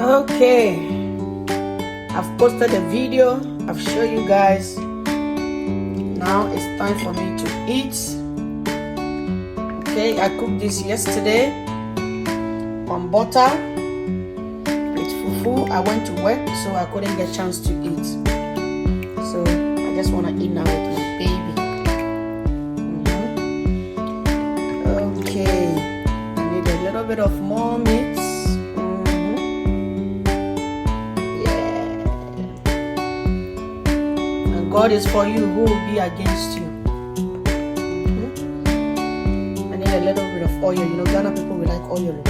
Okay, I've posted a video. I've shown you guys. Now it's time for me to eat. Okay, I cooked this yesterday on butter with fufu. I went to work, so I couldn't get a chance to eat. So I just want to eat now with my baby. Okay, I need a little bit of more meat. God is for you, who will be against you? I need a little bit of oil. You know, Ghana people will like oil.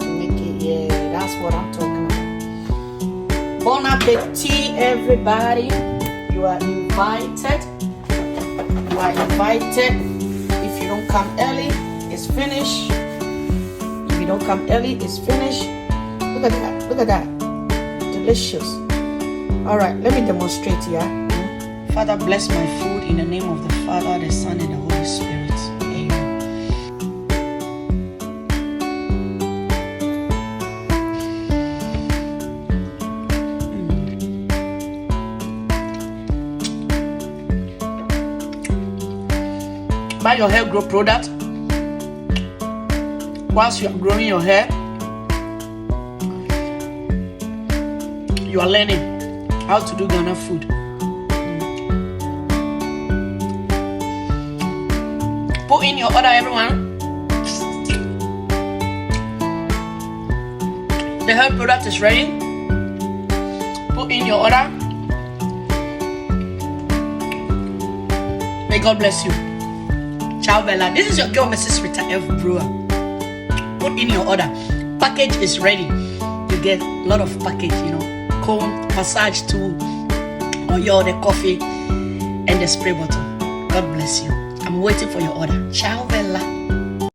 To make it, yeah, that's what I'm talking about. Bon appetit, everybody. You are invited. You are invited. If you don't come early, it's finished. If you don't come early, it's finished. Look at that. Look at that. Delicious. Alright, let me demonstrate here. Father, bless my food in the name of the Father, the Son, and the Holy Spirit. Amen. Buy your hair growth product. Whilst you are growing your hair, you are learning how to do Ghana food. Put in your order, everyone. The hair product is ready. Put in your order. May God bless you. Ciao, Bella. This is your girl, Mrs. Rita F. Brewer. Put in your order. Package is ready. You get a lot of package, you know. Comb, massage tool, oil, the coffee, and the spray bottle. God bless you. I'm waiting for your order. Ciao, Bella.